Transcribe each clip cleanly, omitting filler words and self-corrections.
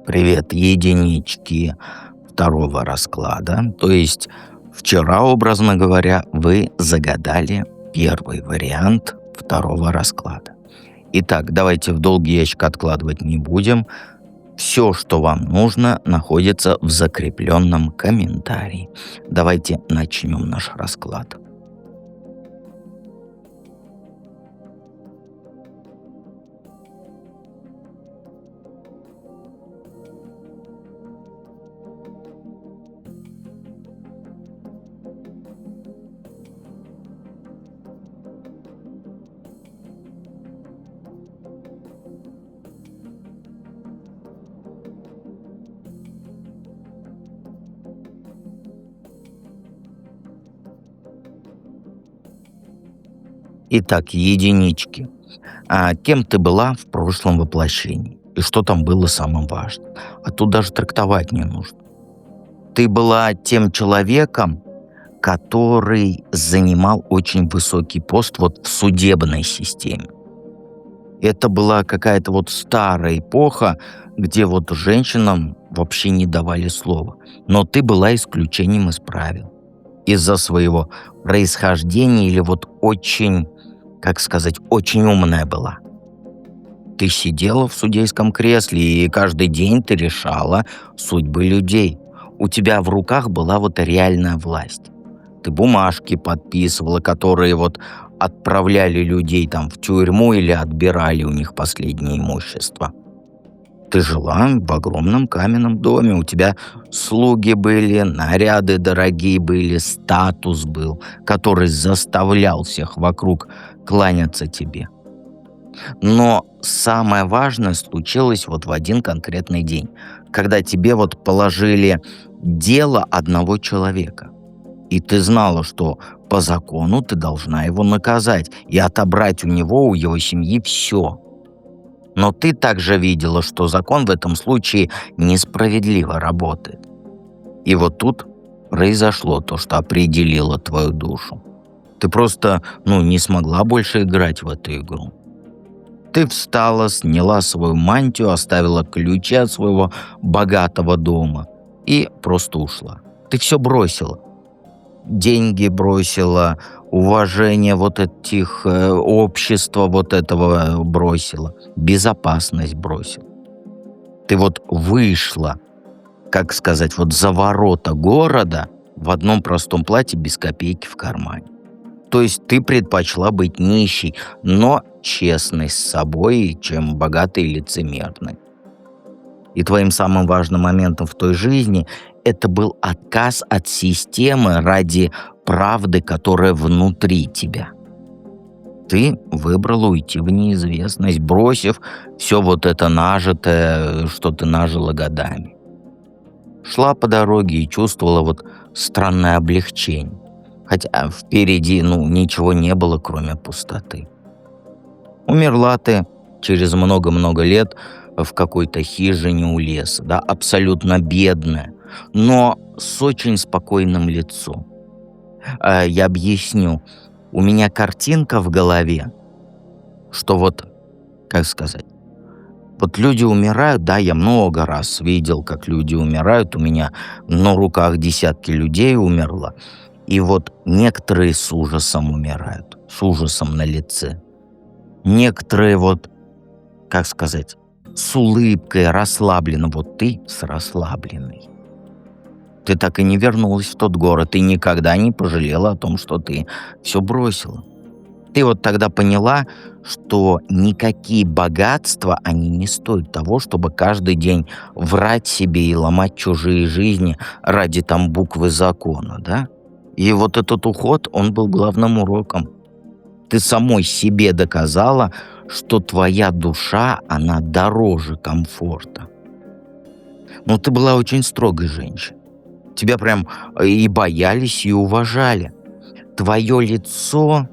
Привет, единички второго расклада. То есть вчера, образно говоря, вы загадали первый вариант второго расклада. Итак, давайте в долгий ящик откладывать не будем. Все, что вам нужно, находится в закрепленном комментарии. Давайте начнем наш расклад. Итак, единички. А кем ты была в прошлом воплощении? И что там было самым важным? А тут даже трактовать не нужно. Ты была тем человеком, который занимал очень высокий пост вот в судебной системе. Это была какая-то вот старая эпоха, где вот женщинам вообще не давали слова. Но ты была исключением из правил. Из-за своего происхождения или вот очень, как сказать, очень умная была. Ты сидела в судейском кресле, и каждый день ты решала судьбы людей. У тебя в руках была вот реальная власть. Ты бумажки подписывала, которые вот отправляли людей там в тюрьму или отбирали у них последнее имущество. Ты жила в огромном каменном доме, у тебя слуги были, наряды дорогие были, статус был, который заставлял всех вокруг кланяться тебе. Но самое важное случилось вот в один конкретный день, когда тебе вот положили дело одного человека. И ты знала, что по закону ты должна его наказать и отобрать у него, у его семьи все. Но ты также видела, что закон в этом случае несправедливо работает. И вот тут произошло то, что определило твою душу. Ты просто, не смогла больше играть в эту игру. Ты встала, сняла свою мантию, оставила ключи от своего богатого дома и просто ушла. Ты все бросила. Деньги бросила, уважение вот этих общества вот этого бросила, безопасность бросила. Ты вот вышла, как сказать, вот за ворота города в одном простом платье без копейки в кармане. То есть ты предпочла быть нищей, но честной с собой, чем богатой и лицемерной. И твоим самым важным моментом в той жизни это был отказ от системы ради правды, которая внутри тебя. Ты выбрала уйти в неизвестность, бросив все вот это нажитое, что ты нажила годами. Шла по дороге и чувствовала вот странное облегчение. Хотя впереди, ничего не было, кроме пустоты. Умерла ты через много-много лет в какой-то хижине у леса, да, абсолютно бедная, но с очень спокойным лицом. Я объясню. У меня картинка в голове, что вот, как сказать, вот люди умирают, да, я много раз видел, как люди умирают, у меня на руках десятки людей умерло, и вот некоторые с ужасом умирают, с ужасом на лице. Некоторые вот, как сказать, с улыбкой, расслабленно. Вот ты с расслабленной. Ты так и не вернулась в тот город и никогда не пожалела о том, что ты все бросила. Ты вот тогда поняла, что никакие богатства, они не стоят того, чтобы каждый день врать себе и ломать чужие жизни ради там буквы закона, да? И вот этот уход, он был главным уроком. Ты самой себе доказала, что твоя душа, она дороже комфорта. Но ты была очень строгой женщиной. Тебя прям и боялись, и уважали. Твое лицо,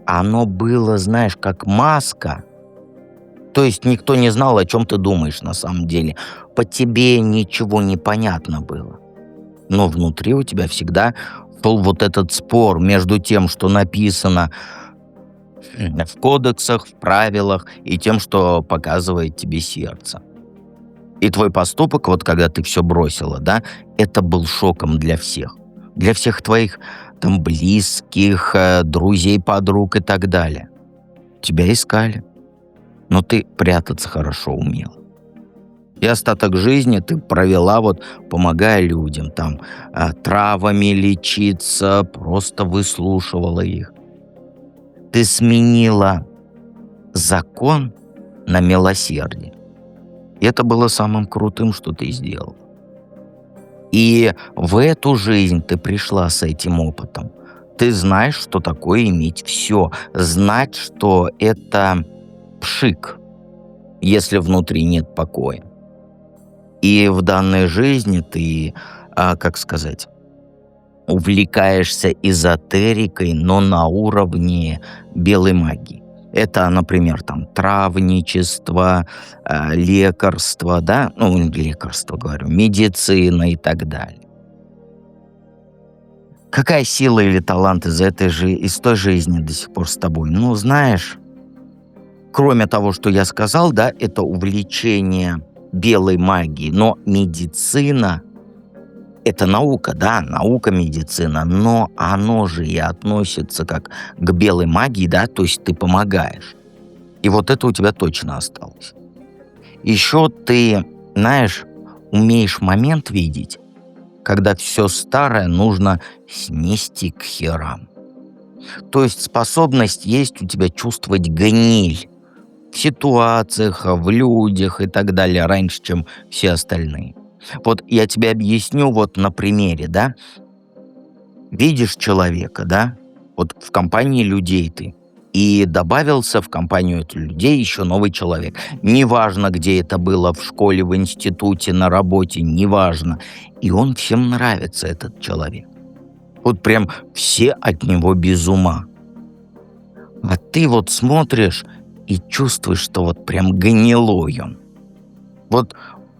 оно было, знаешь, как маска. То есть никто не знал, о чем ты думаешь на самом деле. По тебе ничего не понятно было. Но внутри у тебя всегда был вот этот спор между тем, что написано в кодексах, в правилах, и тем, что показывает тебе сердце. И твой поступок, вот когда ты все бросила, да, это был шоком для всех. Для всех твоих там близких, друзей, подруг и так далее. Тебя искали, но ты прятаться хорошо умела. И остаток жизни ты провела вот помогая людям, там травами лечиться, просто выслушивала их. Ты сменила закон на милосердие. И это было самым крутым, что ты сделал. И в эту жизнь ты пришла с этим опытом. Ты знаешь, что такое иметь все. Знать, что это пшик, если внутри нет покоя. И в данной жизни ты, как сказать, увлекаешься эзотерикой, но на уровне белой магии. Это, например, там травничество, лекарство, да, ну, лекарство, говорю, медицина и так далее. Какая сила или талант из той жизни до сих пор с тобой? Ну, знаешь, кроме того, что я сказал, да, это увлечение белой магией, но медицина — это наука, да, наука, медицина, но оно же и относится как к белой магии, да, то есть ты помогаешь. И вот это у тебя точно осталось. Еще ты, знаешь, умеешь момент видеть, когда все старое нужно снести к херам. То есть способность есть у тебя чувствовать гниль в ситуациях, в людях и так далее раньше, чем все остальные. Вот я тебе объясню вот на примере, да. Видишь человека, да, вот в компании людей ты, и добавился в компанию этих людей еще новый человек. Неважно, где это было, в школе, в институте, на работе, неважно. И он всем нравится, этот человек. Вот прям все от него без ума. А ты вот смотришь и чувствуешь, что вот прям гнилой он. Вот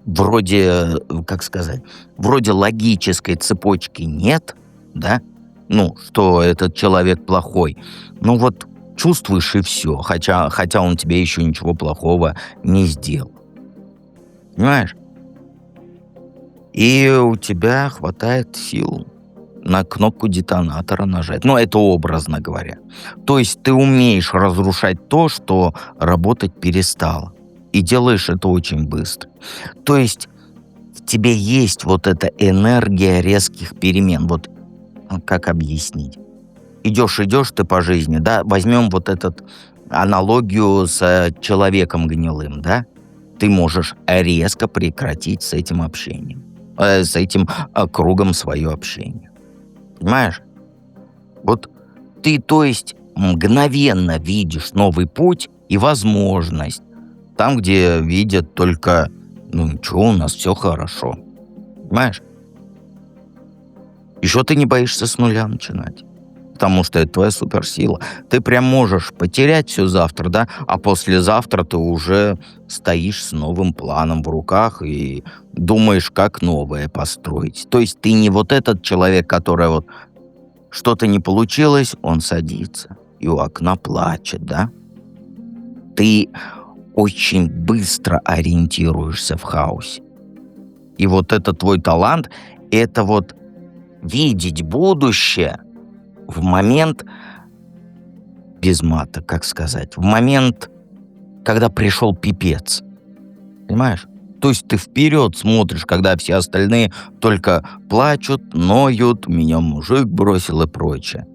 вроде, как сказать, вроде логической цепочки нет, да, ну, что этот человек плохой. Ну вот чувствуешь и все, хотя он тебе еще ничего плохого не сделал. Понимаешь? И у тебя хватает сил на кнопку детонатора нажать. Ну, это образно говоря. То есть ты умеешь разрушать то, что работать перестало. И делаешь это очень быстро. То есть в тебе есть вот эта энергия резких перемен. Вот как объяснить? Идешь ты по жизни, да, возьмем вот этот аналогию с человеком гнилым, да, ты можешь резко прекратить с этим общением, с этим кругом свое общение. Понимаешь? Вот ты, то есть, мгновенно видишь новый путь и возможность. Там, где видят только, ну ничего, у нас все хорошо. Понимаешь? Еще ты не боишься с нуля начинать. Потому что это твоя суперсила. Ты прям можешь потерять все завтра, да, а послезавтра ты уже стоишь с новым планом в руках и думаешь, как новое построить. То есть ты не вот этот человек, который вот что-то не получилось, он садится и у окна плачет, да. Ты очень быстро ориентируешься в хаосе. И вот это твой талант, это вот видеть будущее в момент, без мата, как сказать, в момент, когда пришел пипец. Понимаешь? То есть ты вперед смотришь, когда все остальные только плачут, ноют, меня мужик бросил и прочее.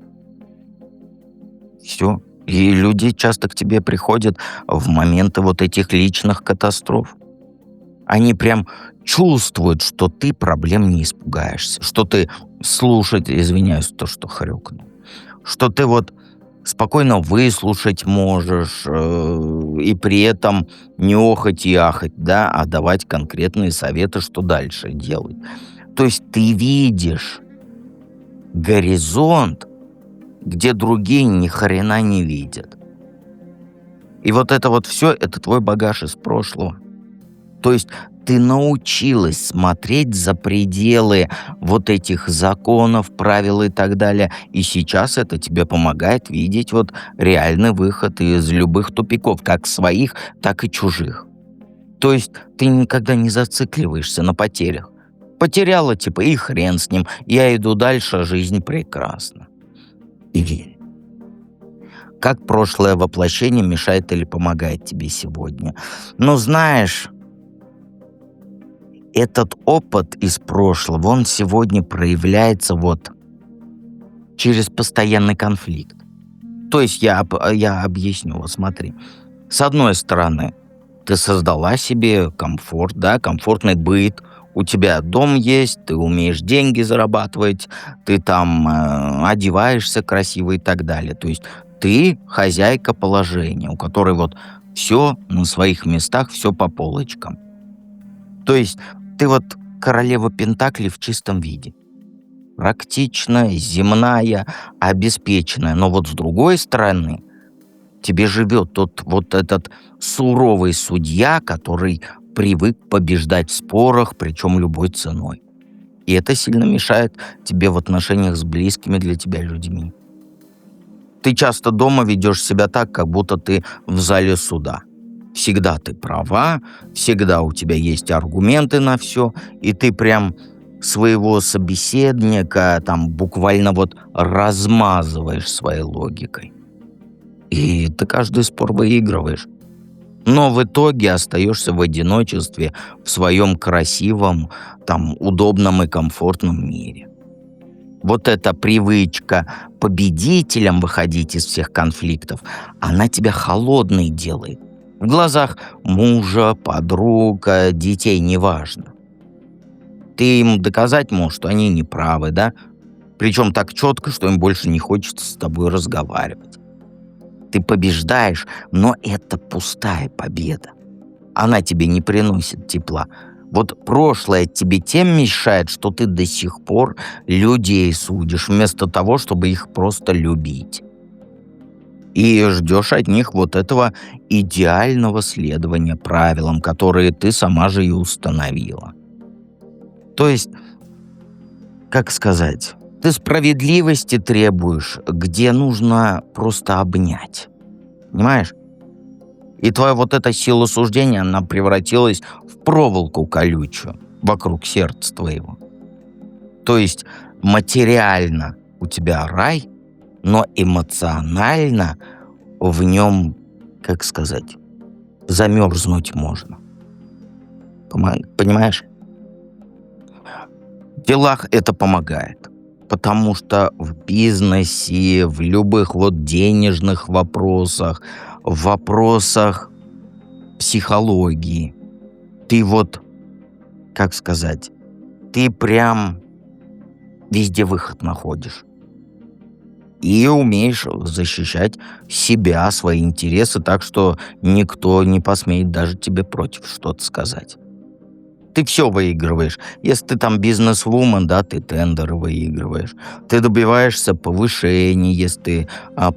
Все. И люди часто к тебе приходят в моменты вот этих личных катастроф. Они прям чувствуют, что ты проблем не испугаешься, что ты слушать, извиняюсь, то, что хрюкнул, что ты вот спокойно выслушать можешь и при этом не охать и ахать, да, а давать конкретные советы, что дальше делать. То есть ты видишь горизонт, где другие ни хрена не видят. И вот это вот все, это твой багаж из прошлого. То есть ты научилась смотреть за пределы вот этих законов, правил и так далее. И сейчас это тебе помогает видеть вот реальный выход из любых тупиков, как своих, так и чужих. То есть ты никогда не зацикливаешься на потерях. Потеряла, типа, и хрен с ним. Я иду дальше, а жизнь прекрасна. Или как прошлое воплощение мешает или помогает тебе сегодня? Ну, знаешь, этот опыт из прошлого, он сегодня проявляется вот через постоянный конфликт. То есть я объясню, вот смотри. С одной стороны, ты создала себе комфорт, да, комфортный быт, у тебя дом есть, ты умеешь деньги зарабатывать, ты там одеваешься красиво и так далее. То есть ты хозяйка положения, у которой вот все на своих местах, все по полочкам. То есть ты вот королева Пентаклей в чистом виде. Практичная, земная, обеспеченная. Но вот с другой стороны, тебе живет тот вот этот суровый судья, который привык побеждать в спорах, причем любой ценой. И это сильно мешает тебе в отношениях с близкими для тебя людьми. Ты часто дома ведешь себя так, как будто ты в зале суда. Всегда ты права, всегда у тебя есть аргументы на все, и ты прям своего собеседника там буквально вот размазываешь своей логикой. И ты каждый спор выигрываешь. Но в итоге остаешься в одиночестве в своем красивом, там, удобном и комфортном мире. Вот эта привычка победителем выходить из всех конфликтов, она тебя холодной делает. В глазах мужа, подруг, детей, неважно. Ты им доказать можешь, что они неправы, да? Причем так четко, что им больше не хочется с тобой разговаривать. Ты побеждаешь, но это пустая победа. Она тебе не приносит тепла. Вот прошлое тебе тем мешает, что ты до сих пор людей судишь, вместо того, чтобы их просто любить. И ждешь от них вот этого идеального следования правилам, которые ты сама же и установила. То есть, как сказать, ты справедливости требуешь, где нужно просто обнять. Понимаешь? И твоя вот эта сила суждения, она превратилась в проволоку колючую вокруг сердца твоего. То есть материально у тебя рай, но эмоционально в нем, как сказать, замерзнуть можно. Понимаешь? В делах это помогает. Потому что в бизнесе, в любых вот денежных вопросах, в вопросах психологии, ты вот, как сказать, ты прям везде выход находишь. И умеешь защищать себя, свои интересы, так что никто не посмеет даже тебе против что-то сказать. Ты все выигрываешь. Если ты там бизнес-вумен, да, ты тендеры выигрываешь. Ты добиваешься повышения, если ты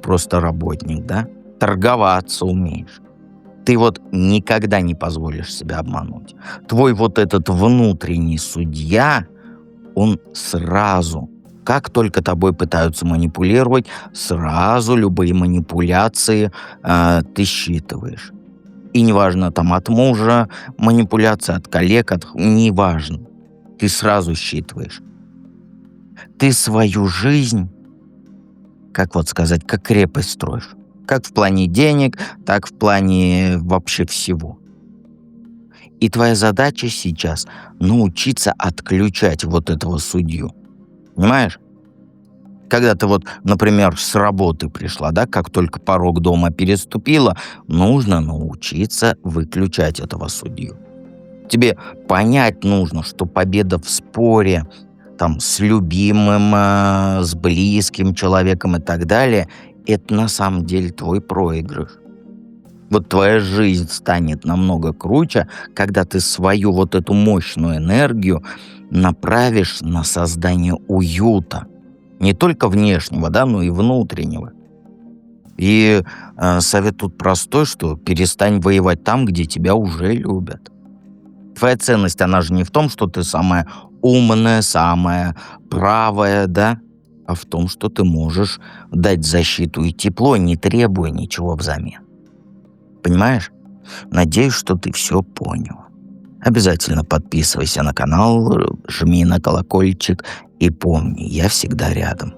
просто работник, да. Торговаться умеешь. Ты вот никогда не позволишь себя обмануть. Твой вот этот внутренний судья, он сразу, как только тобой пытаются манипулировать, сразу любые манипуляции ты считываешь. И неважно, там от мужа манипуляция, от коллег, неважно. Ты сразу считываешь. Ты свою жизнь, как вот сказать, как крепость строишь. Как в плане денег, так в плане вообще всего. И твоя задача сейчас научиться отключать вот этого судью. Понимаешь? Когда ты вот, например, с работы пришла, да, как только порог дома переступила, нужно научиться выключать этого судью. Тебе понять нужно, что победа в споре там, с любимым, с близким человеком и так далее, это на самом деле твой проигрыш. Вот твоя жизнь станет намного круче, когда ты свою вот эту мощную энергию направишь на создание уюта. Не только внешнего, да, но и внутреннего. И совет тут простой, что перестань воевать там, где тебя уже любят. Твоя ценность, она же не в том, что ты самая умная, самая правая, да, а в том, что ты можешь дать защиту и тепло, не требуя ничего взамен. Понимаешь? Надеюсь, что ты все понял. Обязательно подписывайся на канал, жми на колокольчик и помни, я всегда рядом.